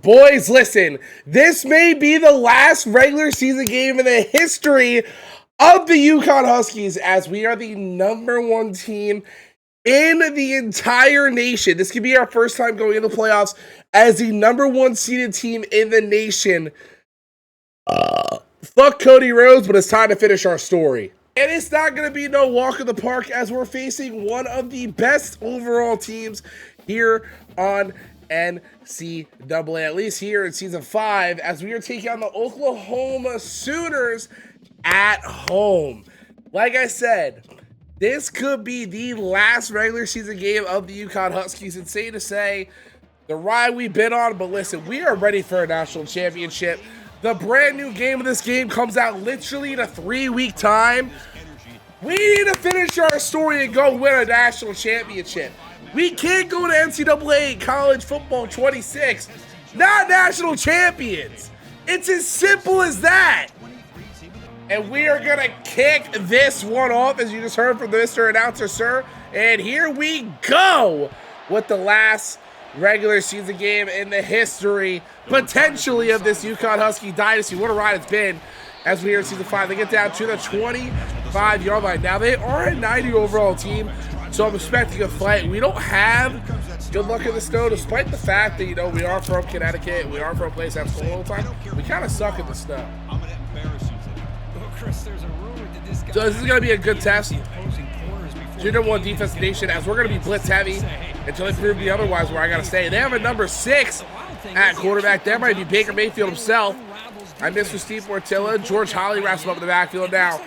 Boys, listen, this may be the last regular season game in the history of the UConn Huskies, as we are the #1 team in the entire nation. This could be our first time going into the playoffs as the #1 seeded team in the nation. Fuck Cody Rhodes, but it's time to finish our story. And it's not going to be no walk in the park, as we're facing one of the best overall teams here on ncaa, at least here in Season 5, as we are taking on the Oklahoma Sooners at home. Like I said, this could be the last regular season game of the UConn Huskies. Insane to say, the ride we've been on, but listen, we are ready for a national championship. The brand new game of this game comes out literally in a 3-week time. We need to finish our story and go win a national championship. We can't go to NCAA College Football 26, not national champions. It's as simple as that. And we are going to kick this one off, as you just heard from the Mr. Announcer, sir. And here we go with the last regular season game in the history, potentially, of this UConn Husky Dynasty. What a ride it's been as we are in Season 5. They get down to the 25-yard line. Now, they are a 90 overall team, so I'm expecting a fight. We don't have good luck in the snow, despite the fact that, you know, we are from Connecticut. We are from a place that's cold all the time. We kind of suck in the snow. So this is going to be a good test. Your #1 defense nation, as we're going to be blitz heavy until they prove me otherwise, where I got to stay. They have a number 6 at quarterback. That might be Baker Mayfield himself. I missed with Steve Portilla. George Holly wraps him up in the backfield now.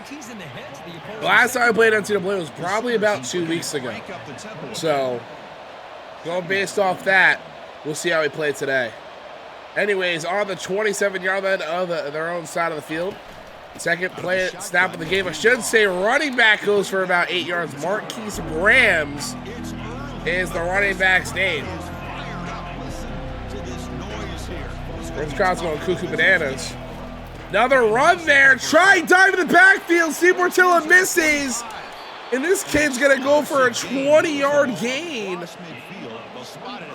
The last time I played NCAA was probably about 2 weeks ago. So, going based off that, we'll see how we play today. Anyways, on the 27-yard line of their own side of the field. Second play, snap of the game. I should say running back goes for about 8 yards. Marquise Brams is the running back's name. This crowd's going cuckoo bananas. Another run there. Try dive in the backfield. Steve Portilla misses. And this kid's going to go for a 20-yard gain.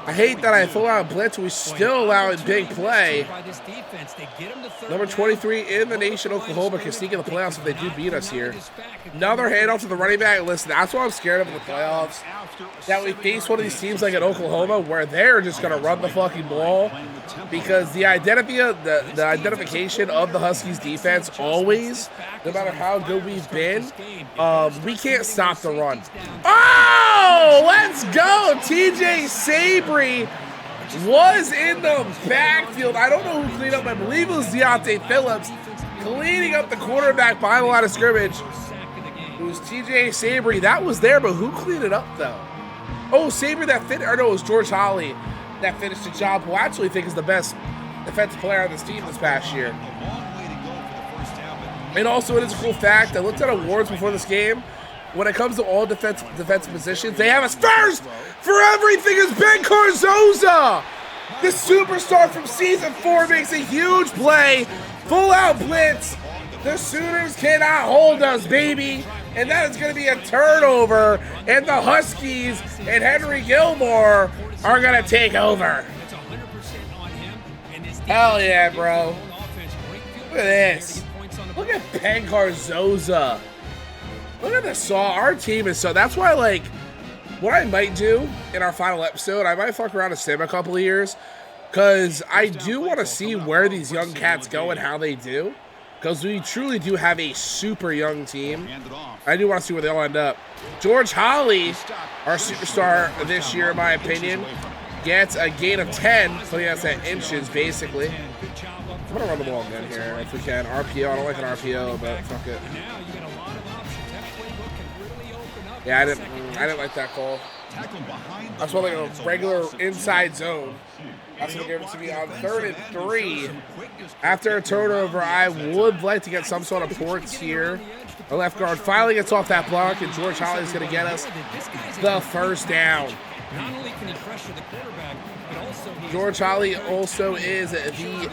I hate that I full out blitz. We still allow a big play. Number 23 in the nation, Oklahoma, can sneak in the playoffs if they do beat us here. Another handoff to the running back. Listen, that's what I'm scared of in the playoffs. That we face one of these teams like at Oklahoma, where they're just going to run the fucking ball. Because the identification of the Huskies defense always, no matter how good we've been, we can't stop the run. Oh, let's go. TJ Sabry was in the backfield. I don't know who cleaned up. I believe it was Deontay Phillips cleaning up the quarterback behind the line of scrimmage. It was TJ Sabry. That was there, but who cleaned it up, though? Oh, Sabry that fit. Or no, it was George Holly that finished the job, who I actually think is the best defensive player on this team this past year. And also, it is a cool fact, I looked at awards before this game. When it comes to all defensive positions, they have us first for everything is Ben Carzoza. The superstar from Season 4 makes a huge play, full-out blitz. The Sooners cannot hold us, baby. And that is going to be a turnover, and the Huskies and Henry Gilmore are going to take over. Hell yeah, bro. Look at this. Look at Ben Carzoza. Look at the saw. Our team is so. That's why, like, what I might do in our final episode, I might fuck around a sim a couple of years, because I do want to see where these young cats go and how they do, because we truly do have a super young team. I do want to see where they all end up. George Holly, our superstar this year, in my opinion, gets a gain of 10, putting us at inches, basically. I'm going to run the ball again here if we can. RPO. I don't like an RPO, but fuck it. Yeah, I didn't like that call. That's why, like, a regular inside zone. That's what they gave it to me on 3rd and 3. After a turnover, I would like to get some sort of ports here. The left guard finally gets off that block, and George Holly is going to get us the first down. George Holly also is the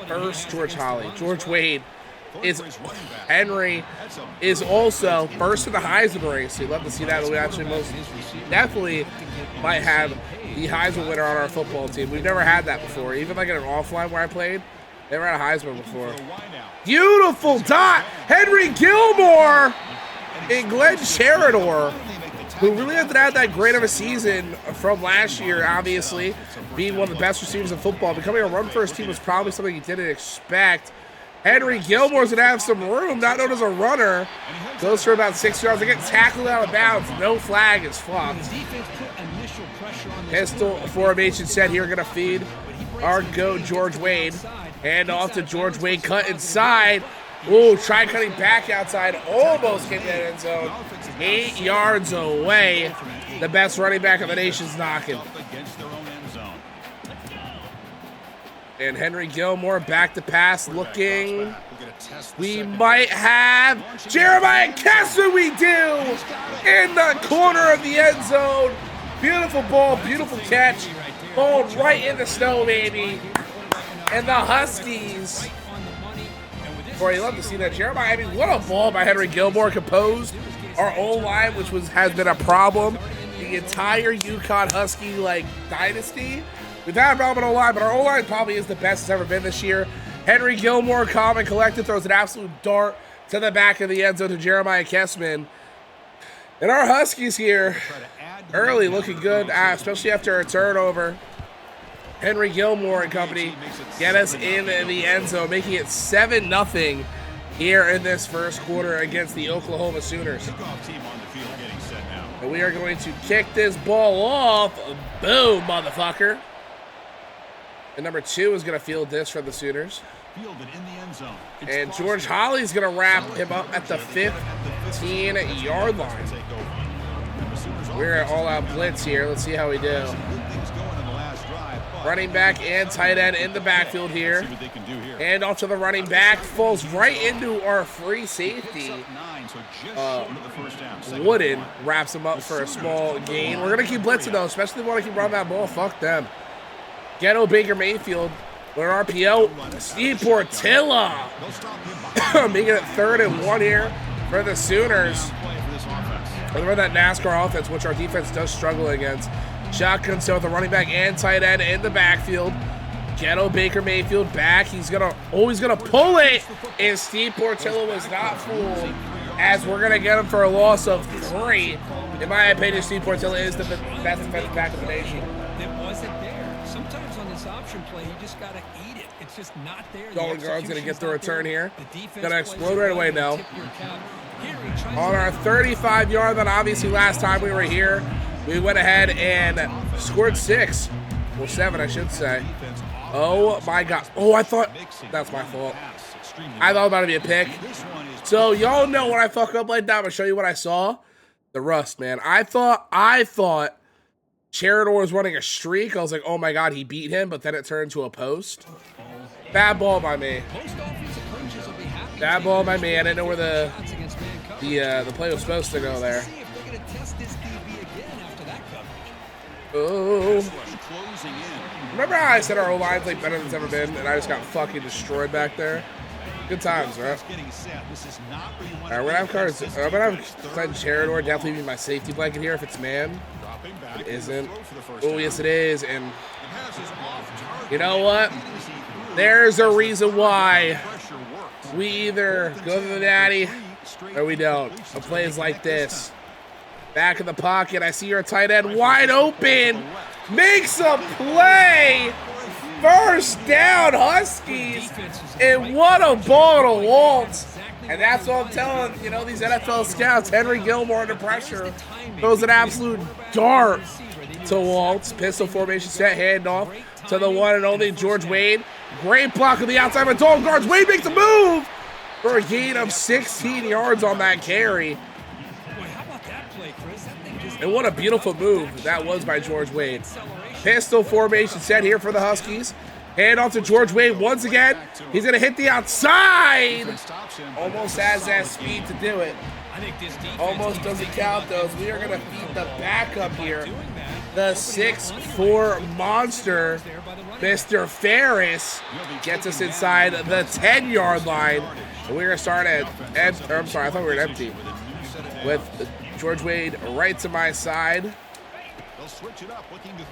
first George Holly. George Wade Henry is also first in the Heisman race. So you'd love to see that. We actually most definitely might have the Heisman winner on our football team. We've never had that before. Even like in an offline where I played, never had a Heisman before. Beautiful dot, Henry Gilmore and Glenn Cherador, who really hasn't had that great of a season from last year, obviously, being one of the best receivers in football. Becoming a run-first team was probably something he didn't expect. Henry Gilmore's going to have some room, not known as a runner. Goes for about 6 yards. They get tackled out of bounds. No flag is flopped. Pistol formation set here, going to feed our GOAT, George Wade. Hand off to George Wade, cut inside. Ooh, try cutting back outside. Almost came to the end zone. 8 yards away. The best running back of the nation's knocking. And Henry Gilmore back to pass looking. We might have Jeremiah Kessler. We do in the corner of the end zone. Beautiful ball, beautiful catch. Ball right in the snow, baby. And the Huskies. Boy, you love to see that. Jeremiah, I mean, what a ball by Henry Gilmore. Composed our O-line, which has been a problem the entire UConn Husky dynasty. We've had a problem with O-line, but our O-line probably is the best it's ever been this year. Henry Gilmore, calm and collected, throws an absolute dart to the back of the end zone to Jeremiah Kessman. And our Huskies here, early looking good, especially after a turnover. Henry Gilmore and company get us in the end zone, making it 7-0 here in this first quarter against the Oklahoma Sooners. And we are going to kick this ball off. Boom, motherfucker. And number 2 is going to field this for the Sooners. And George Holly's going to wrap him up at the 15-yard line. We're at all-out blitz here. Let's see how we do. Running back and tight end in the backfield here. And off to the running back. Falls right into our free safety. Wooden wraps him up for a small gain. We're going to keep blitzing, though, especially if we want to keep running that ball. Fuck them. Ghetto Baker Mayfield with an RPO. Steve Portilla making it 3rd and 1 here for the Sooners. Remember that NASCAR offense, which our defense does struggle against. Shotgun set with a running back and tight end in the backfield. Ghetto Baker Mayfield back. He's gonna pull it. And Steve Portilla was not fooled, as we're gonna get him for a loss of 3. In my opinion, Steve Portilla is the best defensive back of the nation. It wasn't there. Sometimes on this option play, you just gotta eat it. It's just not there. Dalton Guard's gonna get the return here. Gonna explode right away now. On our 35-yard line, obviously last time we were here, we went ahead and scored 6. Well, 7, I should say. Oh, my God. Oh, I thought... That's my fault. I thought about it to be a pick. So, y'all know when I fuck up like that, I'm going to show you what I saw. The rust, man. I thought Cherador was running a streak. I was like, oh, my God, he beat him. But then it turned to a post. Bad ball by me. Bad ball by me. I didn't know where the play was supposed to go there. Oh. Remember how I said our O-line's better than it's ever been, and I just got fucking destroyed back there? Good times, right? Alright, we're gonna have Glenn Cherador definitely be my safety blanket here if it's man. It isn't. Oh, yes it is, and you know what? There's a reason why we either go to the daddy or we don't. A plays like this. Back in the pocket, I see your tight end wide open. Makes a play. First down, Huskies. And what a ball to Waltz. And that's what I'm telling, these NFL scouts. Henry Gilmore under pressure throws an absolute dart to Waltz. Pistol formation set, handoff to the one and only George Wade. Great block on the outside, but Dalton Guards. Wade makes a move for a gain of 16 yards on that carry. And what a beautiful move that was by George Wade. Pistol formation set here for the Huskies. Hand off to George Wade once again. He's going to hit the outside. Almost has that speed to do it. Almost doesn't count, though. We are going to feed the backup here. The 6'4" monster Mr. Ferris gets us inside the 10-yard line. And we're going to start at, I'm sorry, I thought we were at empty. With George Wade right to my side.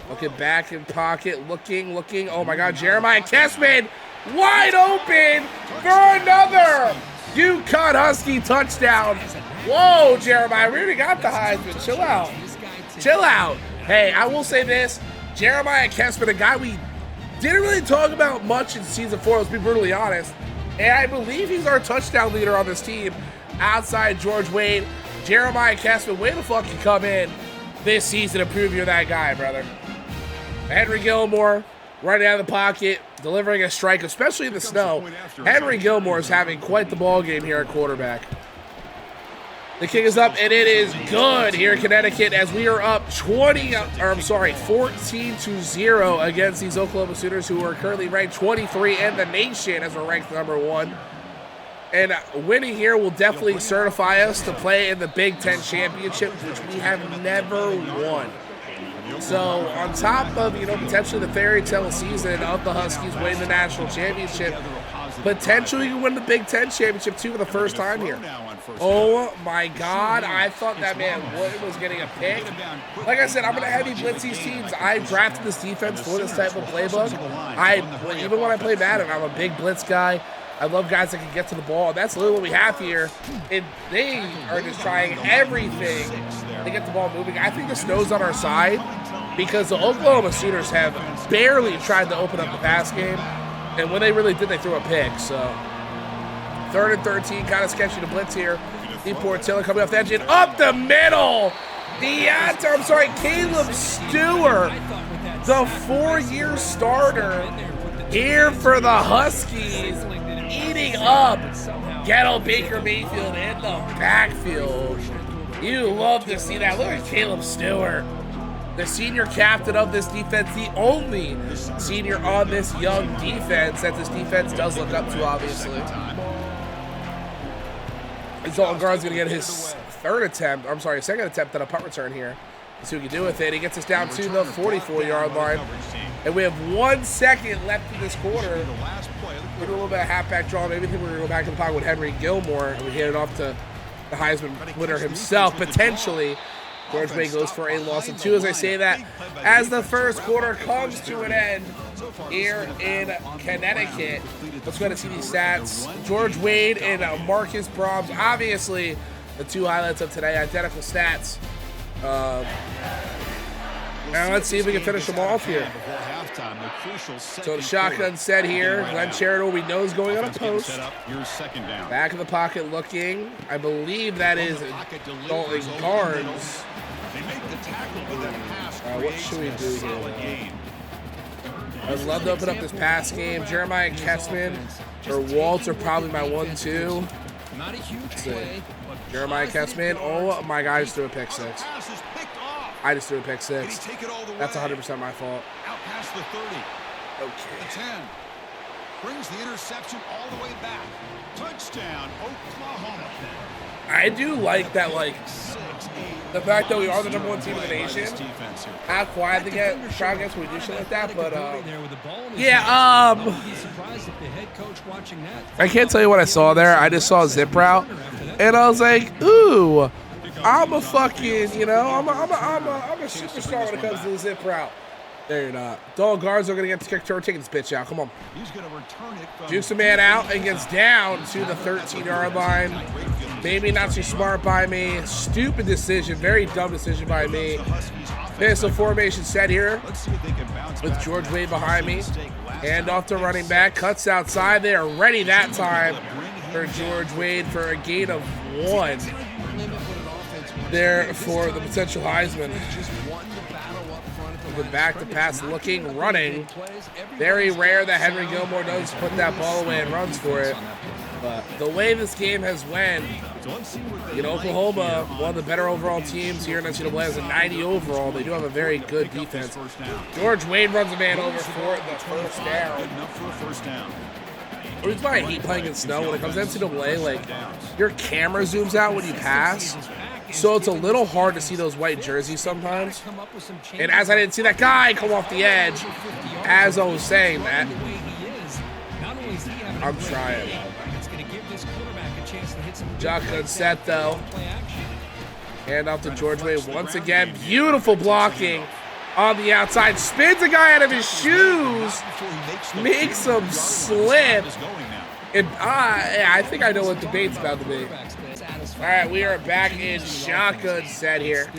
Looking back in pocket, looking. Oh my God, Jeremiah Kessman wide open for another UConn Husky touchdown. Whoa, Jeremiah, we already got the Heisman. Chill out. Hey, I will say this. Jeremiah Kessman, a guy we didn't really talk about much in season 4, let's be brutally honest. And I believe he's our touchdown leader on this team outside George Wade. Jeremiah Kessman, way to fucking come in this season to prove you're that guy, brother. Henry Gilmore running out of the pocket, delivering a strike, especially in the snow. Henry Gilmore is having quite the ball game here at quarterback. The kick is up, and it is good here in Connecticut as we are up 14-0 against these Oklahoma Sooners, who are currently ranked 23 in the nation as we're ranked number 1. And winning here will definitely certify us to play in the Big Ten Championship, which we have never won. So on top of, potentially the fairy tale season of the Huskies winning the national championship, potentially you win the Big Ten Championship too for the first time here. Oh my God, I thought that man Wood was getting a pick. Like I said, I'm going to heavy blitz these teams. I drafted this defense for this type of playbook. Even when I play Madden, I'm a big blitz guy. I love guys that can get to the ball. That's literally what we have here. And they are just trying everything to get the ball moving. I think the snow's on our side because the Oklahoma Sooners have barely tried to open up the pass game. And when they really did, they threw a pick. So 3rd and 13, kind of sketchy to blitz here. Deep Portilla coming off the edge and up the middle. Caleb Stewart, the 4-year starter here for the Huskies, eating up Ghetto Baker Mayfield in the backfield. You love to see that. Look at Caleb Stewart, the senior captain of this defense, the only senior on this young defense that this defense does look up to, obviously. Dalton Garne's going to get his second attempt at a punt return here. Let's see what he can do with it. He gets us down to the 44-yard line. And we have 1 second left in this quarter. We do a little bit of halfback draw. Maybe think we're going to go back in the pocket with Henry Gilmore. And we hand it off to the Heisman winner himself, potentially. George Wade goes for a loss of 2 as I say that. As the first quarter comes to an end here in Connecticut. Let's go to see these stats. George Wade and Marcus Brahms, obviously the 2 highlights of today, identical stats. Now let's see if we can finish them off here. So the shotgun set here. Glenn Sheridan, we know, is going on a post. Back of the pocket looking. I believe that is Dalton Garnes. What should we do here? I'd love to open up this pass game. Jeremiah Kessman or Waltz are probably my 1-2. Let's see. Jeremiah Kessman. Oh my God, I just threw a pick 6. That's 100% my fault. Out past the 30. Okay. The 10. Brings the interception all the way back. Touchdown, Oklahoma. I do like that, the fact that we are the number 1 team in the nation. How quiet they get, crowd gets when we do shit like that, but yeah, I can't tell you what I saw there. I just saw a zip route, and I was like, ooh, I'm a fucking, I'm a superstar when it comes to the zip route. There you're not. Dalton Garnes are going to get the kick return. Taking this bitch out. Come on. He's going to return it. Juice a man out and gets down to the 13-yard line. Maybe not too smart by me. Stupid decision. Very dumb decision by me. Pistol formation set here with George Wade behind me. Hand off to running back. Cuts outside. They are ready that time for George Wade for a gain of 1. There for the potential Heisman. The back to pass looking, running. Very rare that Henry Gilmore does put that ball away and runs for it. But the way this game has went, Oklahoma, one of the better overall teams here in NCAA, has a 90 overall. They do have a very good defense. George Wade runs a man over for the first down. The reason why I hate playing in snow, when it comes to NCAA, your camera zooms out when you pass. So it's a little hard to see those white jerseys sometimes. And as I didn't see that guy come off the edge, as I was saying that, I'm trying. Shotgun set though. Hand off to George Wade once again. Beautiful blocking on the outside. Spins a guy out of his shoes. Makes him slip. And I think I know what the debate's about to be. All right, we are back in shotgun set here.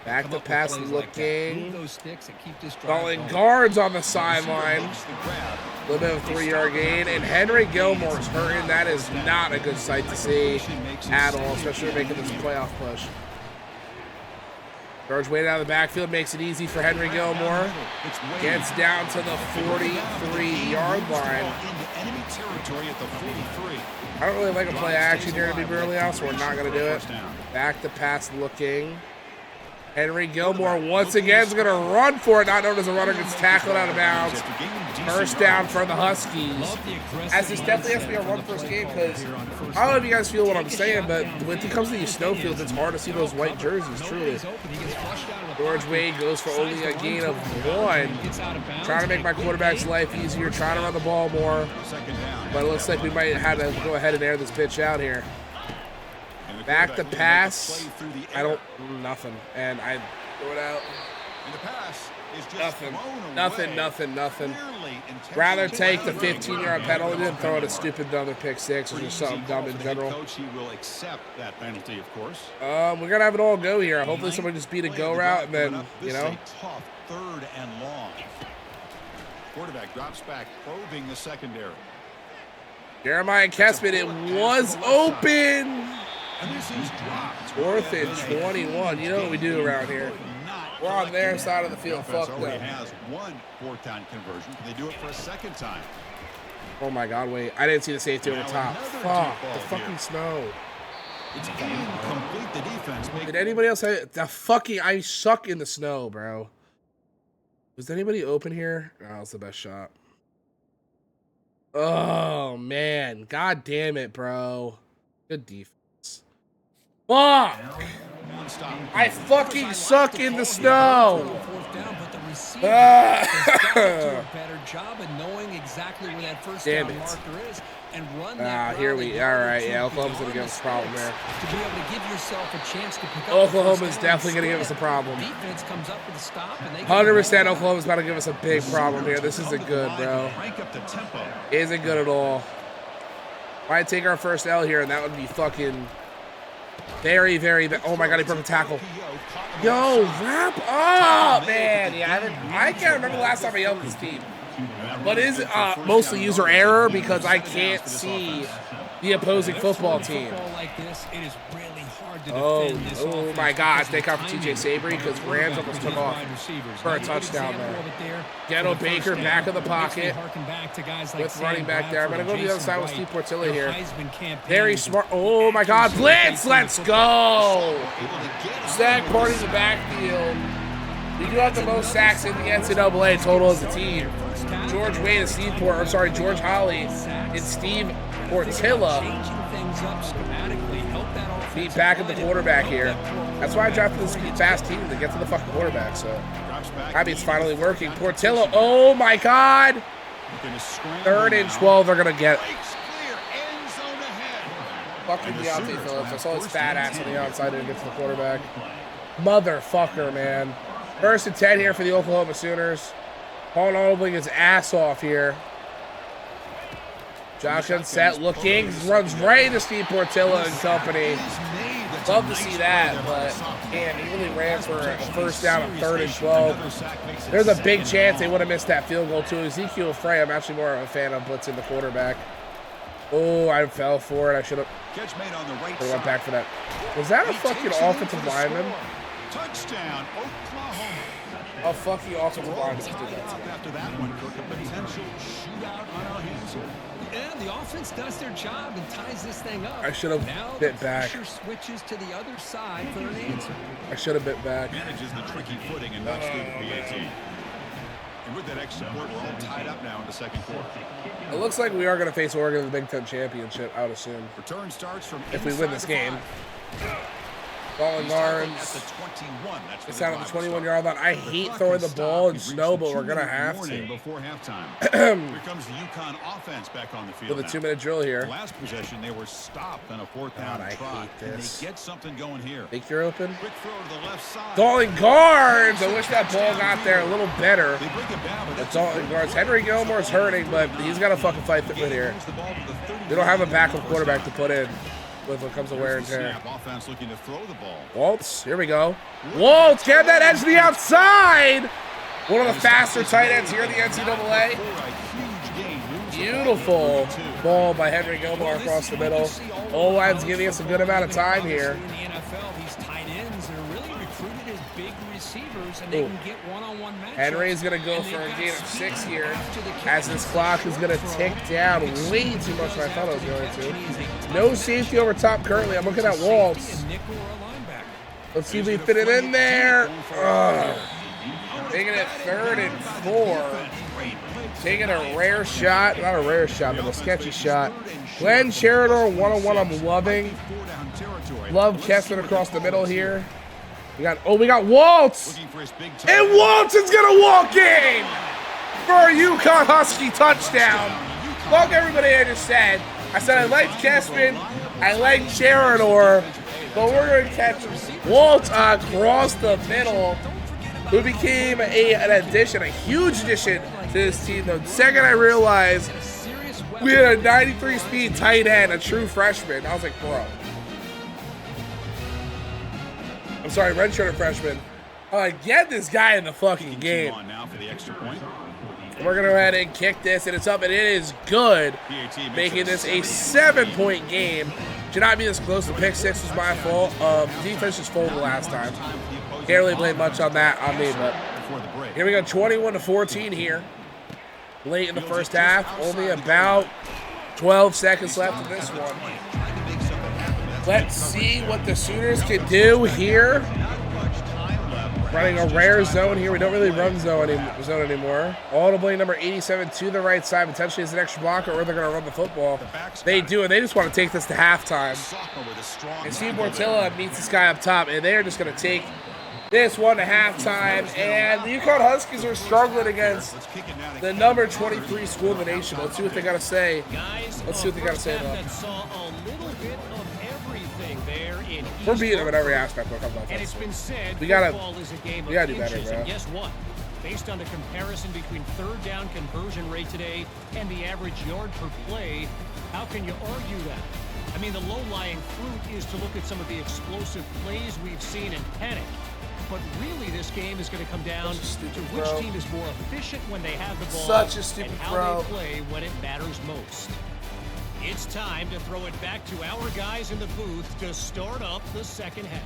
Back to pass looking. Falling guards on the sideline. A little bit of a 3-yard gain. And Henry Gilmore's hurting. That is not a good sight to see at all, especially making this playoff push. George Wade out of the backfield makes it easy for Henry Gilmore. Gets down to the 43-yard line. I don't really like a play action here, to be brutally honest, so we're not going to do it. Back to pass looking. Henry Gilmore once again is going to run for it. Not known as a runner, gets tackled out of bounds. First down for the Huskies. As this definitely has to be a run-first game, because I don't know if you guys feel what I'm saying, but when it comes to these snowfields, it's hard to see those white jerseys, truly. George Wade goes for only a gain of 1. Trying to make my quarterback's life easier, trying to run the ball more. But it looks like we might have to go ahead and air this pitch out here. Back to pass. Nothing. And I throw it out. Nothing. Rather take the 15-yard penalty than throw it a stupid another pick six or just something dumb in general. We're going to have it all go here. Hopefully somebody just beat a go route and then, you know. Third and long. Quarterback drops back, probing the secondary. Jeremiah Kessman, it was open. 4th and 21. You know what we do around here. We're on their side of the field. Fuck them. Has one 4th-down conversion. Can they do it for a second time? Oh my God! Wait, I didn't see the safety over top. Fuck the fucking snow. It's incomplete. The defense. Did anybody else have the fucking? I suck in the snow, bro. Was anybody open here? Oh, that's the best shot. Oh man! God damn it, bro. Good defense. Fuck! I fucking suck in the snow. Damn it. Here we all right, yeah, Oklahoma's gonna give us a problem there. Oklahoma's definitely gonna give us a problem. 100% Oklahoma's about to give us a big problem here. This isn't good, bro. Isn't good at all. Might take our first L here, and that would be fucking very, very bad. Oh my God, he broke a tackle. Yo, wrap up, man. Yeah, I can't remember the last time I yelled at this team. But it is mostly user error because I can't see the opposing football team. Oh my gosh, they caught for TJ Sabry because Rams almost took off for a touchdown there. Ghetto Baker back of the pocket with running back there. I'm going to go to the other side with Steve Portillo here. Very smart. Oh my God, blitz, let's go. Sack party in the backfield. We do have the most sacks in the NCAA total as a team. George Wade and Steve George Holly and Steve Portilla beat back at the quarterback here. That's why I drafted this fast team to get to the fucking quarterback. So maybe it's finally working. Portillo, oh my God! 3rd and 12 they're gonna get. Fucking Deontay Phillips. I saw his fat ass on the outside and get to the quarterback. Motherfucker, man. 1st and 10 here for the Oklahoma Sooners. Paul Nobling his ass off here. Shotgun set, looking, runs right into Steve Portilla and company. Love to see that, but man, he really ran for a first down on 3rd and 12. There's a big chance they would have missed that field goal too. Ezekiel Frey, I'm actually more of a fan of blitzing the quarterback. Oh, I fell for it. I should have went back for that. Was that a fucking offensive lineman? Touchdown, Oklahoma. A fucking offensive lineman did that. After that one, Kirk, a potential shootout on our hands here. Yeah, the offense does their job and ties this thing up. I should have bit back. Switches to the other side for an answer. I should have bit back. Manages the tricky footing and knocks through the PAT. And with that extra point, we're all tied up now in the second quarter. It looks like we are going to face Oregon in the Big Ten Championship, I would assume. Return starts from if we win this game. Dalton Garnes. It's down at the 21-yard line. I hate throwing the ball in snow, but we're gonna have to. Before halftime. Here comes the UConn offense back on the field. With a 2-minute drill here. Last possession, they were stopped on a 4th down try. They get something going here. Think you're open. Quick throw to the left side. Dalton Garnes. I wish that ball got there a little better. But Dalton Garnes. Henry Gilmore's hurting, but he's got to fucking fight through here. They don't have a backup quarterback to put in with what comes to wear and tear. Offense looking to throw the ball. Waltz, here we go. Waltz, get that edge to the outside. One of the faster tight ends here in the NCAA. Beautiful ball by Henry Gilmore across the middle. O-line's giving us a good amount of time here. In the NFL, these tight ends are really recruited as big receivers, and they can get one-on-one matchups. Henry's going to go for a gain of 6 here as this clock is going to tick down way too much than I thought it was going to. No safety over top currently. I'm looking at Waltz. Let's see if we fit it in there. Taking it 3rd and 4. Taking a rare shot. Not a rare shot, but a sketchy shot. Glenn Cheridor, one-on-one I'm loving. Love Kessler across the middle here. We got Waltz. And Waltz is going to walk in for a UConn Husky touchdown. Like everybody I just said. I said I liked Kessman. I liked Cheridor. But we're going to catch Waltz across the middle, who became an addition, a huge addition to this team. The second I realized we had a 93 speed tight end, a true freshman, I was like, bro. I'm sorry, redshirted freshman. I'm like, get this guy in the fucking game. We're going to go ahead and kick this, and it's up, and it is good, making this a 7-point game. Should not be this close. The pick 6 was my fault. Defense just folded last time. Can't really blame much on that on me, but here we go, 21-14 here. Late in the first half, only about 12 seconds left in this one. Let's see what the Sooners can do here. Running a rare zone here. We don't really run zone anymore. Audibly number 87 to the right side. Potentially as an extra blocker, or they're going to run the football. They do, and they just want to take this to halftime. And Steve Mortilla meets this guy up top, and they're just going to take this one to halftime. And the UConn Huskies are struggling against the number 23 school in the nation. Let's see what they got to say. Let's see what they got to say, though. We're beating them in every aspect when it comes to offense. And it's been said, we gotta do better, bro. And guess what? Based on the comparison between 3rd down conversion rate today and the average yard per play, how can you argue that? I mean, the low-lying fruit is to look at some of the explosive plays we've seen in panic. But really, this game is going to come down to which team is more efficient when they have the ball Such a stupid and how they play when it matters most. It's time to throw it back to our guys in the booth to start up the second half.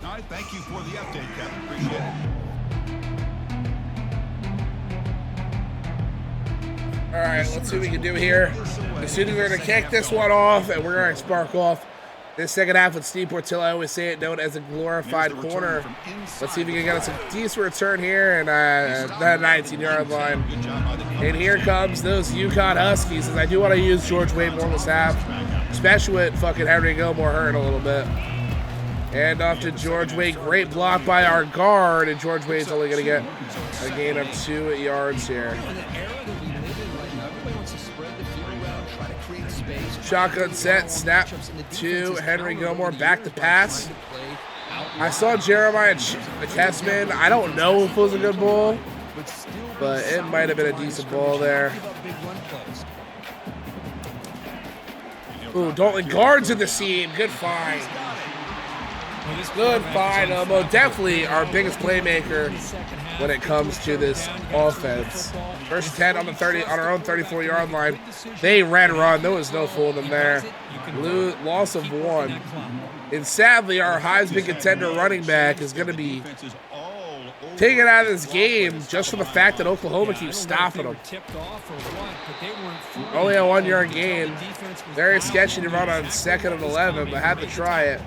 All right, thank you for the update, Kevin. Appreciate it. All right, let's see what we can do here. The Sooners are going to kick this one off, and we're going to spark off this second half with Steve Portillo. I always say it, known as a glorified corner. Let's see if we can get us a decent return here and that 19-yard line. And here comes those UConn Huskies, as I do want to use George Wade more in this half, especially with fucking Henry Gilmore hurting a little bit. And off to George Wade. Great block by our guard, and George Wade's only going to get a gain of 2 yards here. Shotgun set, snap to Henry Gilmore, back to pass. I saw Jeremiah Kessman. I don't know if it was a good ball, but it might have been a decent ball there. Ooh, Dalton Guard's in the seam. Good find. Good find. Definitely our biggest playmaker when it comes to this offense. First 10 on the 30 on our own 34-yard line. They ran run. There was no fooling them there. Loss of 1. And sadly, our Heisman contender running back is going to be taken out of this game just for the fact that Oklahoma keeps stopping them. Only a 1-yard gain. Very sketchy to run on 2nd and 11, but had to try it.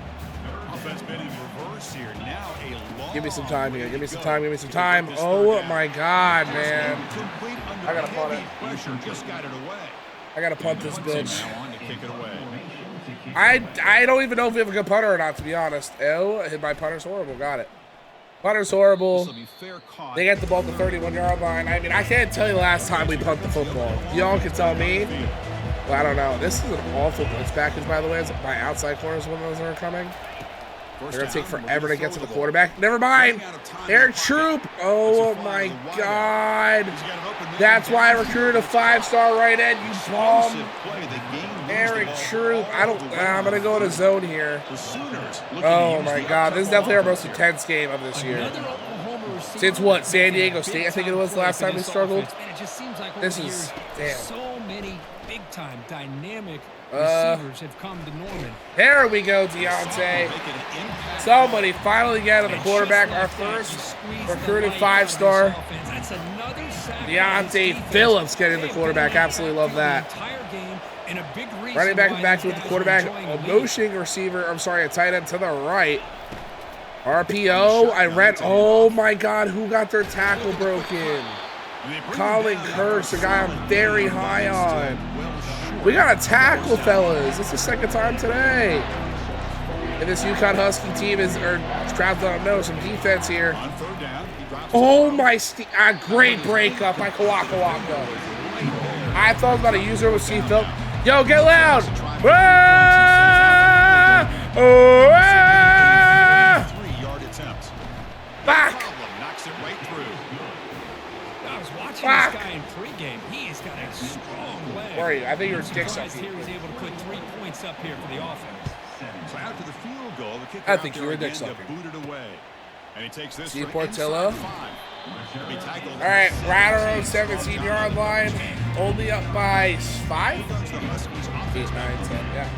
Give me some time here. Give me some time. Give me some time. Oh my God, man! I gotta punt it. I gotta punt this bitch. kick it away. I don't even know if we have a good punter or not, to be honest. Oh, hit by punter's horrible. Got it. Punter's horrible. They get the ball at the 31-yard line. I mean, I can't tell you the last time we punt the football. Y'all can tell me. Well, I don't know. This is an awful blitz package, by the way. My outside corners when those are coming. They're going to take forever to get to the quarterback. Never mind. Eric Troop. Oh, my God. That's why I recruited a 5-star right end, you bum. Eric Troop. I'm going to go in a zone here. Oh, my God. This is definitely our most intense game of this year. Since what? San Diego State, I think it was the last time we struggled. This is, damn. So many big-time dynamic receivers have come to Norman. There we go, Deontay. Somebody finally getting the quarterback. Our first recruited 5-star. Deontay Phillips getting the quarterback. Absolutely love that. Running back and back with the quarterback. A motioning receiver. I'm sorry, a tight end to the right. RPO. I read. Oh my God, who got their tackle broken? Colin Curse, a guy I'm very high on. We got a tackle, fellas. This is the second time today. And this UConn Husky team is, or crowd don't know, some defense here. Oh my, great breakup by Kawaka Waka. I thought I was about to use her with Seafield. Yo, get loud! Ah! Oh, ah! 3-yard attempt. Back! Knocks it right through. I was watching this guy in pregame. He has got a strong leg. Where are you? I think you're dick sucking. Here he's able to put 3 points up here for the offense. So after the field goal, the kicker I think out you were there dick again to sucking. boot it away. And he takes this See for Portillo. inside 5. He'll be tackled. All right, right around 17-yard line. Only up by 5? 8, 9, 10, yeah.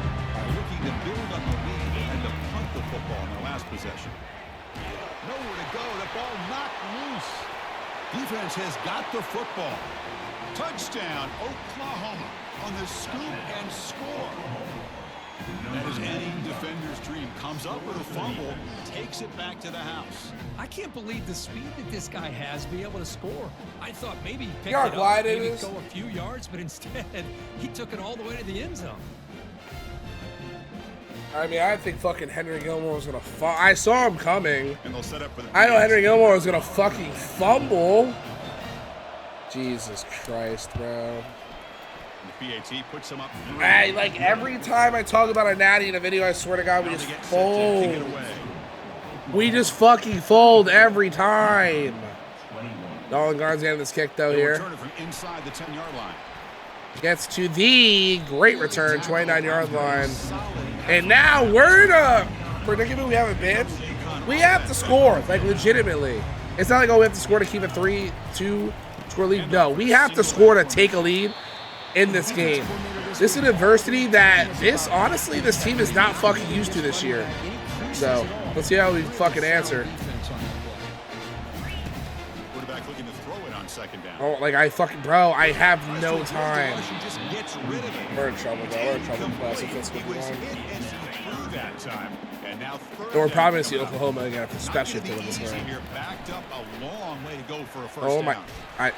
Looking to build up the lead and to punt the football in their last possession. Nowhere to go. The ball knocked loose. Defense has got the football. Touchdown, Oklahoma on the scoop and score. That is any defender's dream. Comes up with a fumble, takes it back to the house. I can't believe the speed that this guy has to be able to score. I thought maybe he picked You know how it up, glide it maybe is? go a few yards, but instead he took it all the way to the end zone. I mean, I think fucking Henry Gilmore was gonna I saw him coming. And they'll set up for the I know Henry Gilmore was gonna fucking fumble. Jesus Christ, bro. The PAT puts him up 3. Hey, like every time I talk about a natty in a video, I swear to God, we just fold. We just fucking fold every time. Nolan Garn's getting this kick though here. Return it from inside the 10-yard line. Gets to the great return, 29-yard line. And now we're in a predicament we haven't been. We have to score, like legitimately. It's not like, oh, we have to score to keep it 3-2 score lead. No, we have to score to take a lead in this game. This is an adversity that honestly, this team is not fucking used to this year. So let's see how we fucking answer. Quarterback looking to throw it on second down. Oh, like I have no time. We're in trouble, bro. We're in trouble. That time. And now We're probably going to see Oklahoma again, especially if they win this game. Backed up a long way to go for a first Oh my! down. I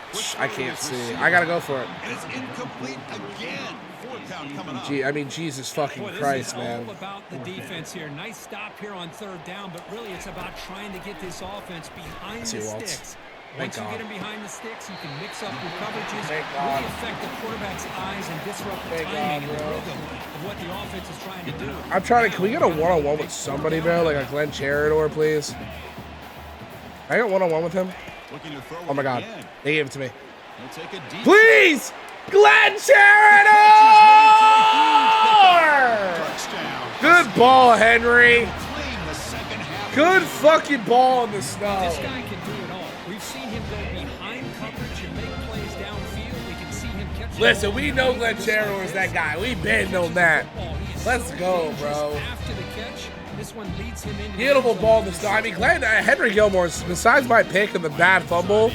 can't see. I gotta go for it. And it's incomplete again. 4th down coming up. Gee, I mean, Jesus fucking Christ, man. All about the defense here. Nice stop here on 3rd down, but really it's about trying to get this offense behind the sticks. Once you get him behind the sticks, you can mix up your coverages, really affect the quarterback's eyes and disrupt the timing and the rhythm of what the offense is trying to do. I'm trying to. Can we get a one-on-one with somebody, bro? Like a Glenn Charador, please. I got one-on-one with him. Oh my God, they gave it to me. Please, Glenn Charador! Good ball, Henry. Good fucking ball in the snow. This guy can do it all. We've seen him go behind coverage and make plays downfield. We can see him catch. Listen, we know Glenn Charador is that guy. We've been on that. Let's go, bro. After the catch, this one leads him into Beautiful ball in the snow. I mean, Henry Gilmore, besides my pick and the bad fumble,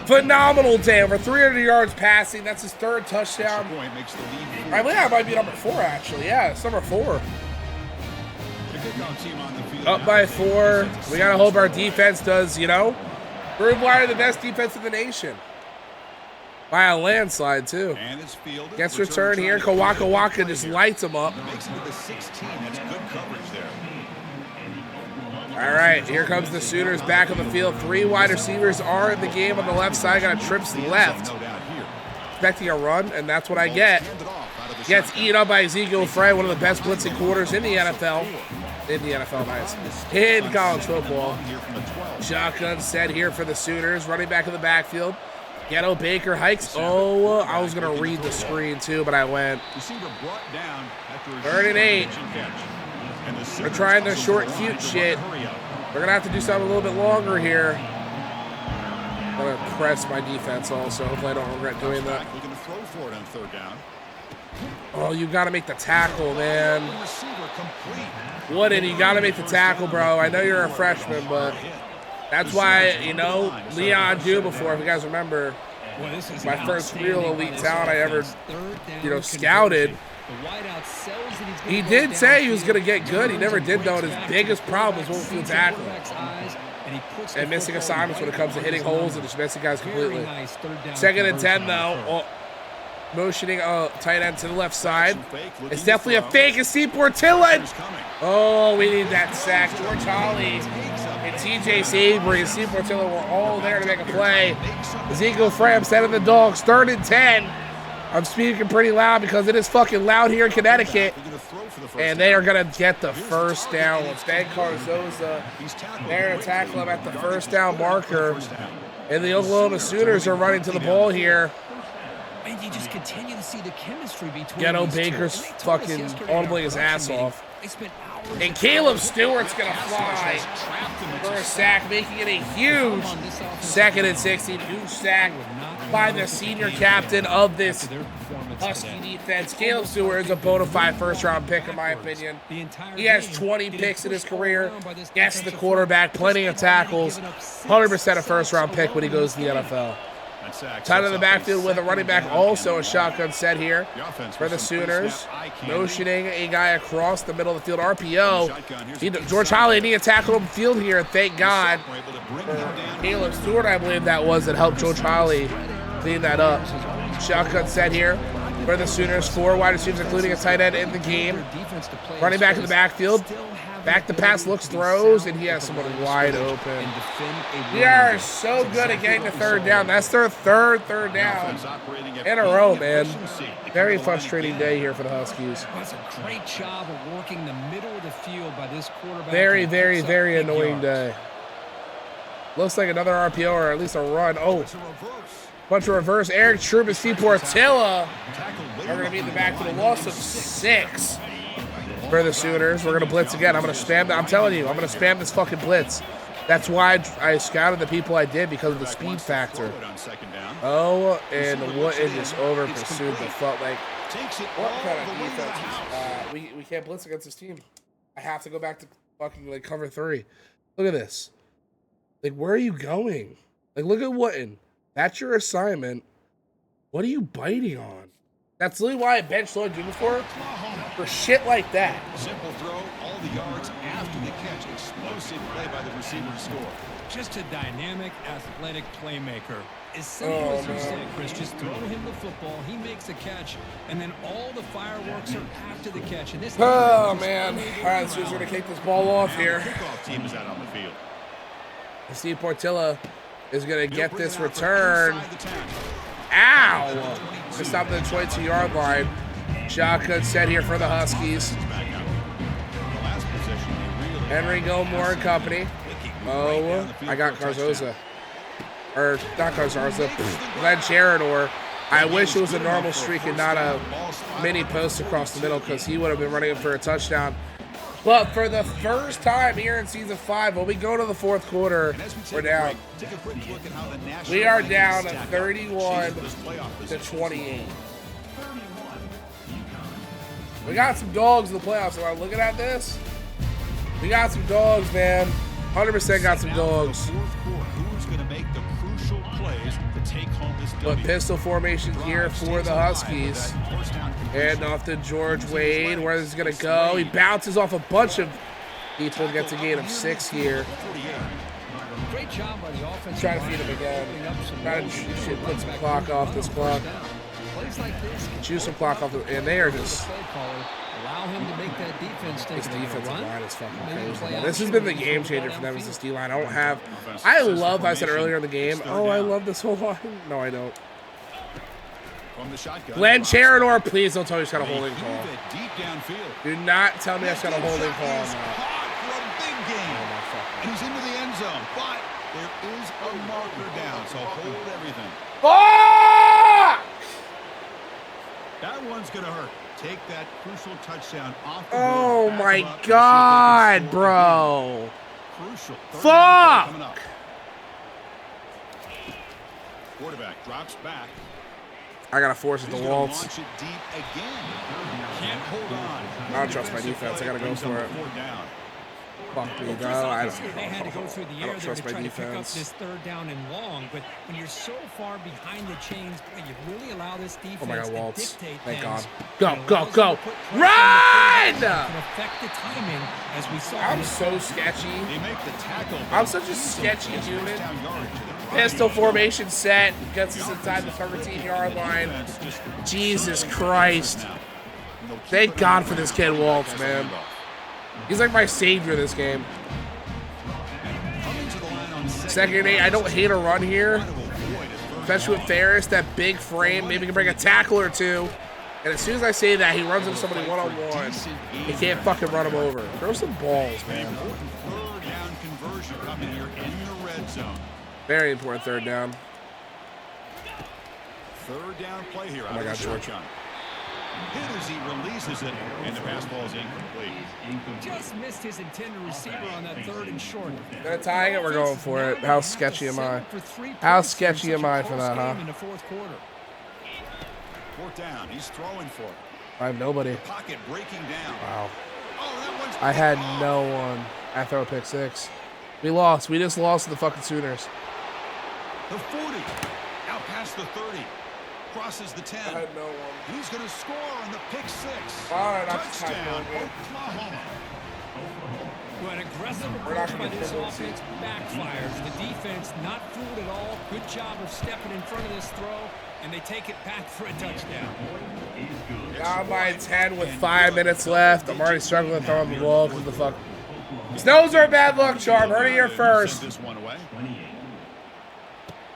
phenomenal day. Over 300 yards passing. That's his 3rd touchdown. I believe that might be number 4, actually. Yeah, it's number 4. Up by 4. We gotta hope our defense does, you know. We're the best defense in the nation. By a landslide, too. And it's fielded. Gets return here. Kawaka just lights him up. Makes it to the 16. That's good coverage there. All right, here comes the Sooners back on the field. 3 wide receivers are in the game on the left side. Got a trips left. Expecting a run, and that's what I get. Gets eaten up by Ezekiel Frey, one of the best blitzing quarters in the NFL. Nice. In college football. Shotgun set here for the Sooners. Running back in the backfield. Ghetto Baker hikes. Oh, I was going to read the screen too, but I went. 3rd and 8. They're trying their short, cute shit. They're going to have to do something a little bit longer here. I'm going to press my defense also. Hopefully I don't regret doing that. Looking to throw for it on 3rd down. Oh, you got to make the tackle, man. Wooden, you got to make the tackle, bro. I know you're a freshman, but that's why, you know, Leon Dew before, if you guys remember, my first real elite talent I ever, you know, scouted. He did say he was going to get good. He never did, though. And his biggest problem was on-field tackling. And missing assignments when it comes to hitting holes and just missing guys completely. 2nd and 10, though. Oh, motioning tight end to the left side. It's definitely a fake. It's Steve Portilla. Oh, we need that sack. George Holly and TJ Savory and Steve Portilla were all there to make a play. Ezekiel Frey setting the Dogs. 3rd and 10. I'm speaking pretty loud because it is fucking loud here in Connecticut. And they are going to get the first down with Ben Carzoza. They're going to tackle him at the first down marker. And the Oklahoma Sooners are running to the ball here. And you just continue to see the chemistry between Ghetto Baker's fucking audibly his ass off. And Caleb Stewart's going to fly for a sack, making it a huge 2nd and 16. Huge sack by the senior captain of this Husky defense. Caleb Stewart is a bona fide first-round pick, in my opinion. He has 20 picks in his career. Yes, the quarterback, plenty of tackles. 100% a first-round pick when he goes to the NFL. Tight in the backfield with a running back, also a shotgun set here for the Sooners. Motioning a guy across the middle of the field. RPO. George Holly need to tackle him field here. Thank God for Caleb Stewart, I believe that was, that helped George Holly clean that up. Shotgun set here for the Sooners. 4 wide receivers, including a tight end in the game. Running back in the backfield. Back to pass, looks, throws, and he has someone wide open. We are so good at getting the 3rd down. That's their third down in a row, man. Very frustrating day here for the Huskies. That's a great job of working the middle of the field by this quarterback. Very, very, very annoying day. Looks like another RPO or at least a run. Oh, bunch of reverse. Eric Troop and Steve Portilla are going to be in the back to the loss of 6. For the Sooners. We're going to blitz again. I'm going to spam. I'm telling you, I'm going to spam this fucking blitz. That's why I scouted the people I did, because of the speed factor. Oh, and Wooden just over pursued the fuck. Like, what kind of defense is, we can't blitz against this team. I have to go back to fucking like cover 3. Look at this. Like, where are you going? Like, look at Wooden. That's your assignment. What are you biting on? That's literally why I benched Lloyd Dumas for shit like that. Simple throw, all the yards after the catch. Explosive play by the receiver to score. Just a dynamic, athletic playmaker. As simple as you say, Chris, just throw him the football, he makes a catch, and then all the fireworks are after the catch. And this man. All right, so he's going to kick this ball off here. Kickoff team is out on the field. Steve Portilla is going to get this return. Ow! To stop the 22-yard line. Shotgun set here for the Huskies. Henry Gilmore and company. Oh, I got Carzoza. Or, not Carzoza. Glenn Sheridan. I wish it was a normal streak and not a mini post across the middle, because he would have been running for a touchdown. But for the first time here in Season 5, when we go to the 4th quarter, we're down. We are down 31-28. We got some dogs in the playoffs. Am I looking at this? We got some dogs, man. 100% got some dogs. But pistol formation here for the Huskies. And off to George Wade. Where is he going to go? He bounces off a bunch of people. Gets a gain of 6 here. Great job by the offense. Try to feed him again. Try to put some clock off this clock. Plays like this. Choose some clock off, and they are just. Allow him to make that defense think. This defensive line is fucking crazy. Play This has been the game changer for them as this D line. I don't have. I love. I said earlier in the game. Oh, I love this whole line. No, I don't. Glenn Charinor, please don't tell me he's got a holding call. Do not tell me I've got a holding call on that. And he's into the end zone, but there is a marker down, so hold everything. Fuck! That one's going to hurt. Take that crucial touchdown off the Oh my God, bro. Crucial. Fuck! Quarterback drops back. I gotta force it to Waltz. Launch it deep again. Can't hold on. I don't trust my defense. I gotta go for it. Fuck me, no. I don't trust my defense. This third down and long, but when you're so far behind the chains, boy, you really allow this defense. Oh my God, Waltz! To dictate Thank God. things. Go! Run! Affect the timing, as we saw. I'm so sketchy. They make the tackle. I'm such a sketchy human. Pistol formation set gets us inside the 13-yard line. Jesus Christ! Thank God for this kid Waltz, man. He's like my savior this game. Second and 8. I don't hate a run here, especially with Ferris. That big frame, maybe he can bring a tackle or two. And as soon as I say that, he runs into somebody one-on-one. He can't fucking run him over. Throw some balls, man. Third down conversion coming here in the red zone. Very important third down. Third down play here. Oh my God, George. Hit as he releases it, and the pass ball is incomplete. Just missed his intended receiver on that third and short. They're tying it. We're going for it. How sketchy am I? How sketchy am I for that, huh? In the fourth quarter. Fourth down. He's throwing for it. I have nobody. Pocket breaking down. Wow. Oh, that one's I had no one. I throw a pick six. We lost. We just lost to the fucking Sooners. The 40. Out past the 30. Crosses the 10. I had no one. He's going to score on the pick six. All right, touchdown, Oklahoma. Well, an aggressive approach by this offense backfires. The defense not fooled at all. Good job of stepping in front of this throw, and they take it back for a touchdown. Down by 10 with 5 minutes left. I'm already struggling throwing the ball because the fuck. Snows are a bad luck charm. Heard it here first. This one away.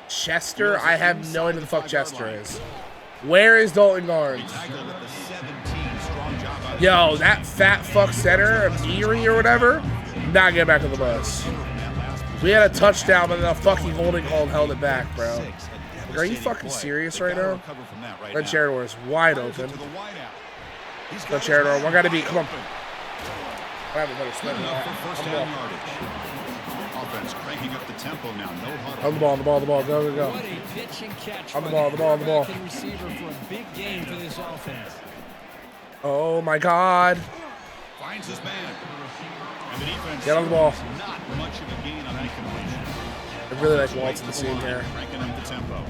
Chester? I have no idea who the fuck Chester is. Where is Dalton Garnes? Yo, that fat fuck center, Erie or whatever, not getting back on the bus. We had a touchdown, but then a fucking holding call held it back, bro. Like, are you fucking serious right now? Red Charinor is wide open. Red Charinor, one got to beat. Come on. I have a better spin than that. Offense cranking up the tempo now. No huddle. On the ball. Go. What a pitch and catch. On the ball. Receiver for a big game for this offense. Oh my God. Finds his man. And the defense get on the ball. Not much of a gain on that completion. I really like Waltz in the scene here. Cranking up the tempo.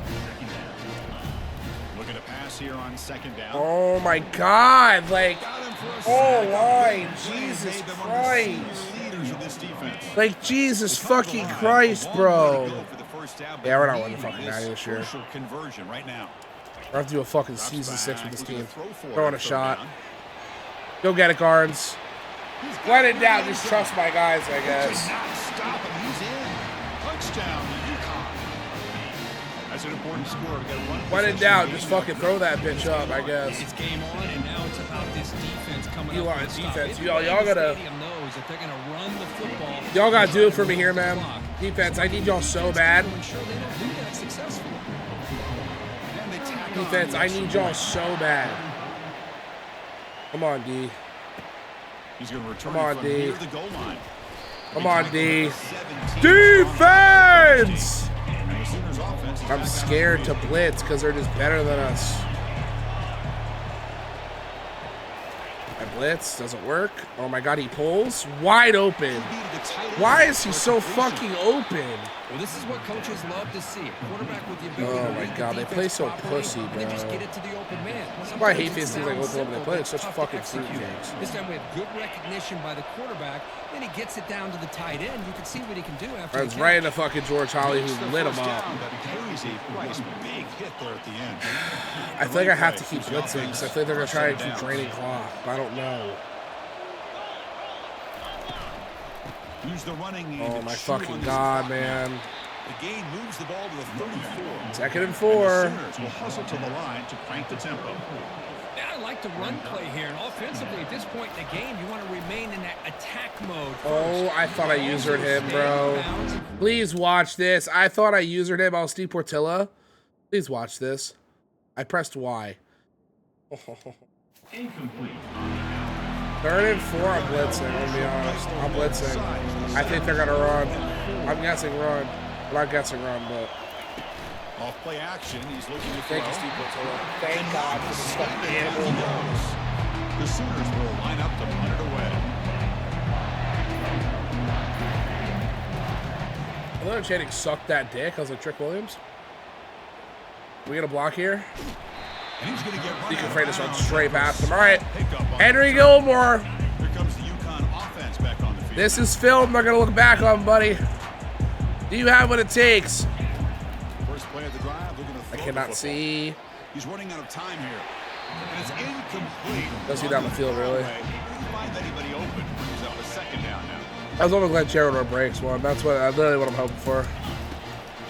Looking to pass here on second down. Oh my God. Like, oh line. Jesus Christ. Like, Jesus fucking Christ, bro. Yeah, we're not winning the fucking Natty this year. Conversion right now. We're going to have to do a fucking season 6 with this team. Throwing a shot. Go get it, Garnes. Let it down. Just trust my guys, I guess. Stop him. He's in. Touchdown, UConn. That's an important score. When in doubt, just fucking throw that bitch up, I guess. It's game on, and now it's about this defense coming you up. You are defense. Y'all gotta. That they're gonna run the football. Y'all gotta do it for me here, man. Defense, I need y'all so bad. Defense, I need y'all so bad. Come on, D. He's gonna return. Come on, from D. near the goal line. Come on, D. Defense! I'm scared to blitz because they're just better than us. I blitz, doesn't work. Oh my God, he pulls. Wide open. Why is he so fucking open? Well, this is what coaches love to see. A quarterback with the ability Oh my god, they play so pussy, bro. Just get it to the open man. I hate these things like Oklahoma. They play like such fucking fruit games. This time we have good recognition by the quarterback. Then he gets it down to the tight end. You can see what he can do after. That's right into fucking George Holly, who lit him up. Big hit there at the end. I think I have to keep blitzing because I think they're gonna try and keep draining clock. I don't know. Use the running. Oh my fucking god, man. The game moves the ball to the 34. Second and 4. And the Sooners will hustle to the line to crank the tempo. Yeah, I like the run play here, and offensively at this point in the game, you want to remain in that attack mode. Oh, I thought I usered him, bro. Please watch this. I thought I usered him. I was Steve Portilla. Please watch this. I pressed Y. Incomplete. 3rd and 4, I'm blitzing, I'm gonna be honest. I'm blitzing. I think they're gonna run. I'm guessing run. I'm not guessing run, but. Off play action, he's looking to Thank you, Steve Portilla. Thank God for this fucking animal. The Sooners will line up to punt it away. I thought chanting "suck that dick." I was like, Trick Williams. We get a block here. And he's going to get Deacon Freitas runs straight past him. All right, Henry Gilmore. Here comes the UConn offense back on the field. This is film. They're gonna look back on, buddy. Do you have what it takes? First play of the drive, looking to throw I cannot the see. He's running out of time here. And it's incomplete. Does he down the field, really? Find anybody open. Brings up a second down now. I was almost glad Jared breaks one. That's literally what I'm hoping for.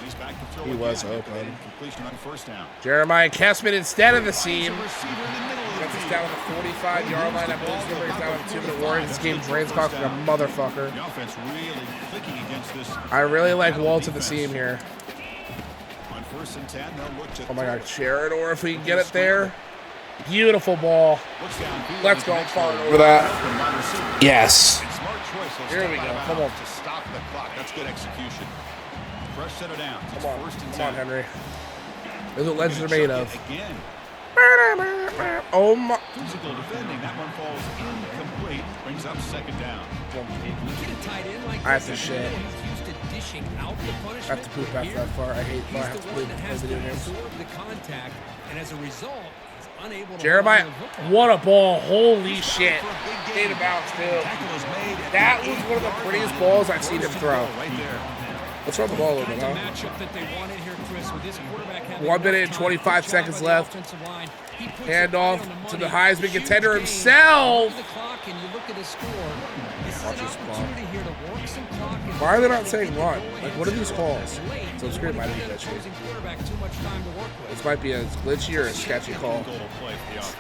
He's back to throw He again. was open. Completion on first down. Jeremiah Kessman instead of the seam. Receiver in the middle of the Gets us field. down to the 45-yard line. That brings the brings down to 2-minute warning. This game drains clock like a motherfucker. The offense really clicking against this. I really like Walt at the seam here. On 1st and 10, they'll look to Oh my god, Jared, or if we can get it there. Beautiful ball. Let's go far over that. Yes. Here we go. Come on. To stop the clock. That's good execution. Fresh set it down. Come on. First and Come on, 10. Henry. This is what legends are made of. Again. Oh my. Physical defending. That one falls incomplete. Brings up second down. I have to shit. I have to poop after that far. I hate far. I have to poop as I do here. And as a result, he's unable to Jeremiah, what a ball. Holy shit. Stayed in bounds, too. That was one of the prettiest balls I've seen him throw. Let's run the ball a little bit, huh? 1 minute and 25 seconds left. Handoff to the Heisman contender himself. Watch this ball. Why are they not saying run? Like, what are these calls? So screen might be glitchy. This might be a glitchy or a sketchy call.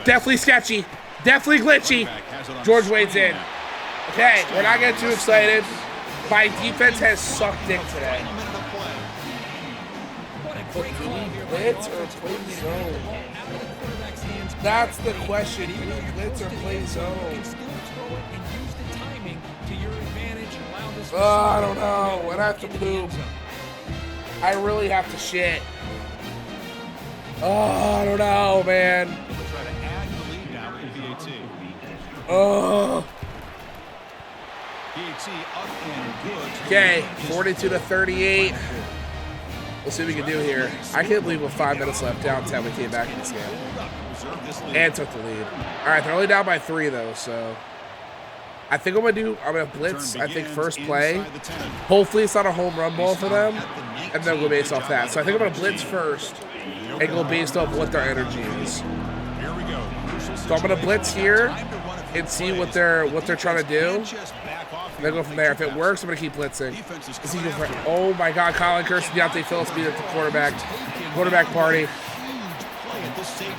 Definitely sketchy. Definitely glitchy. George Wade's in. Okay, we're not getting too excited. My defense has sucked dick today. But do we blitz or play zone? That's the question. Do we blitz or play zone? I don't know. When I have to poop, I really have to shit. I don't know, man. Oh. Okay, 42-38. Let's see what we can do here. I can't believe with 5 minutes left, down 10, we came back in this game. And took the lead. All right, they're only down by 3, though, so. I think I'm gonna blitz, I think, first play. Hopefully it's not a home run ball for them, and then go based off that. So I think I'm gonna blitz first and go based off what their energy is. So I'm gonna blitz here and see what they're trying to do. And then go from there. If it works, I'm gonna keep blitzing. Oh my God, Colin Kirsten, Deontay Phillips beat up the quarterback party.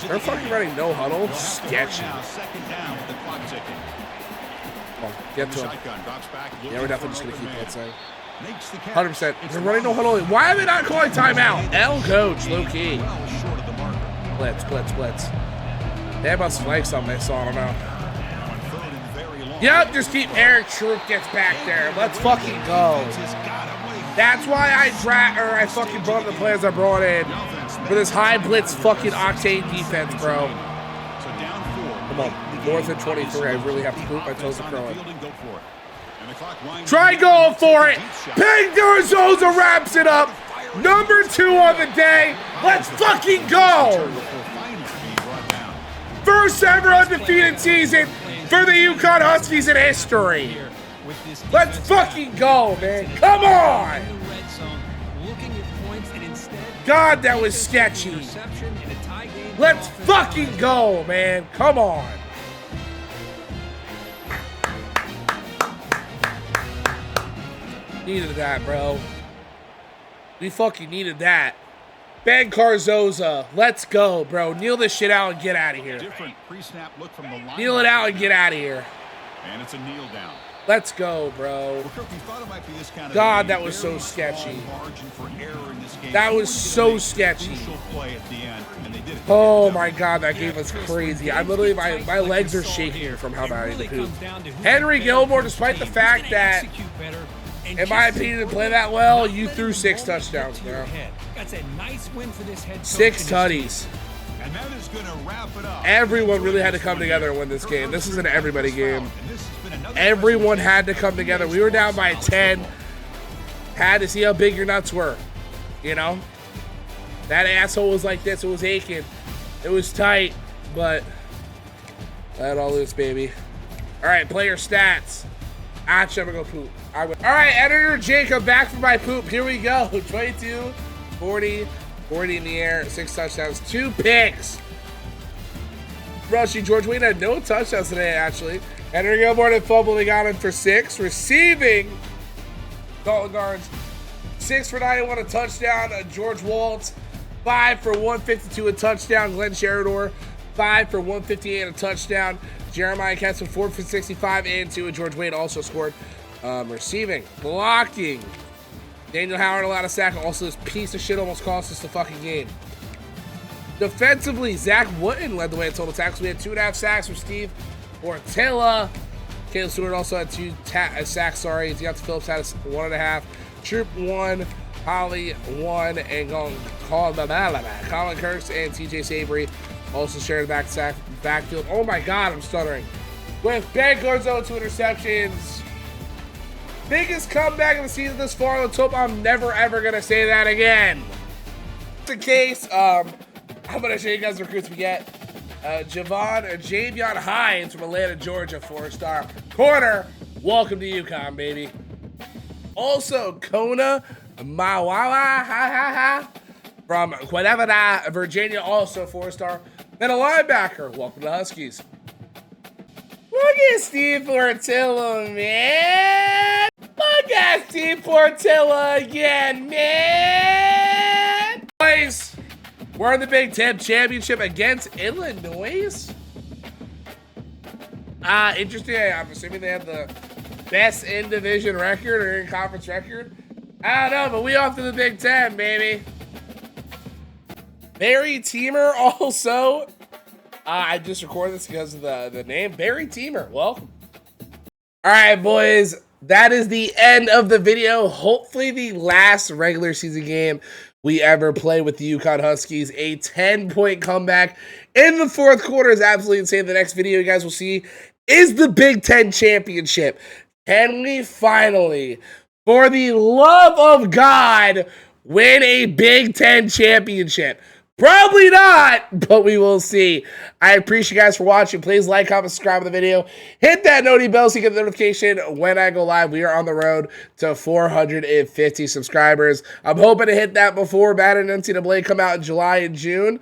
They're fucking running no huddle. Sketchy. Get to him. Yeah, we're definitely just going to keep blitzing. 100%. They're running no huddle. Why are they not calling timeout? L coach, low key. Blitz, blitz, blitz. They must like something they saw. I don't know. Yep, just keep Eric Troop gets back there. Let's fucking go. That's why I fucking brought the players I brought in for this high blitz fucking octane defense, bro. Come on. North and 23. I really have to poop. My toes are curling. Try going for it. Peng Garzosa wraps it up. Number 2 on the day. Let's fucking go. First ever undefeated season for the UConn Huskies in history. Let's fucking go, man. Come on. God, that was sketchy. Let's fucking go, man. Come on. Needed that, bro. We fucking needed that. Ben Carzoza, let's go, bro. Kneel this shit out and get out of here. Different pre-snap look from the line. Kneel it out and get out of here. And it's a kneel down. Let's go, bro. God, that was so sketchy. That was so sketchy. Oh my God, that game was crazy. I literally, my legs are shaking from how bad I pooped. Henry Gilmore, despite the fact that, in my opinion, to play that well, you threw 6 touchdowns, bro. That's a nice win for this head coach. 6 tutties. And that is going to wrap it up. Everyone really had to come together and win this game. This is an everybody game. Everyone had to come together. We were down by 10. Had to see how big your nuts were. You know? That asshole was like this. It was aching. It was tight. But let it all loose, baby. All right, player stats. I'm gonna go poop. All right, editor Jacob, back for my poop. Here we go. 22, 40, 40 in the air, 6 touchdowns, 2 picks. Rushing, George Wayne had no touchdowns today, actually. Henry Gilmore and fumble, they got him for 6. Receiving, Dalton Garnes, 6 for 91, a touchdown. George Waltz, 5 for 152, a touchdown. Glenn Sheridor, 5 for 158, a touchdown. Jeremiah Kessler, 4 for 65 and 2. And George Wayne also scored. Receiving, blocking. Daniel Howard allowed a sack. Also, this piece of shit almost cost us the fucking game. Defensively, Zach Wooten led the way in total tackles. We had 2.5 sacks from Steve Ortella. Caleb Stewart also had 2 sacks. Sorry, Deontay Phillips had 1.5. Troop 1, Holly 1, and Colin Kirks and TJ Savory also shared the backfield. Oh my God, I'm stuttering. With Ben Garzo, 2 interceptions. Biggest comeback of the season this far. Let's hope I'm never ever gonna say that again. In case, I'm gonna show you guys the recruits we get. Javion Hines from Atlanta, Georgia, 4-star corner. Welcome to UConn, baby. Also, Kona Mawawa from Cuernavaca, Virginia, also 4-star. Then a linebacker. Welcome to Huskies. Look at Steve Portillo, man. Look at Steve Portillo again, man. Boys, we're in the Big Ten Championship against Illinois. Interesting. I'm assuming they have the best in-division record or in-conference record. I don't know, but we off to the Big Ten, baby. Barry Teamer also. I just recorded this because of the name. Barry Teamer, welcome. All right, boys. That is the end of the video. Hopefully the last regular season game we ever play with the UConn Huskies. A 10-point comeback in the 4th quarter is absolutely insane. The next video you guys will see is the Big Ten Championship. Can we finally, for the love of God, win a Big Ten Championship? Probably not, but we will see. I appreciate you guys for watching. Please like, comment, subscribe to the video. Hit that noti bell so you get the notification when I go live. We are on the road to 450 subscribers. I'm hoping to hit that before Madden NCAA come out in July and June.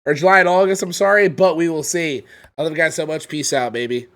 Or July and August, I'm sorry. But we will see. I love you guys so much. Peace out, baby.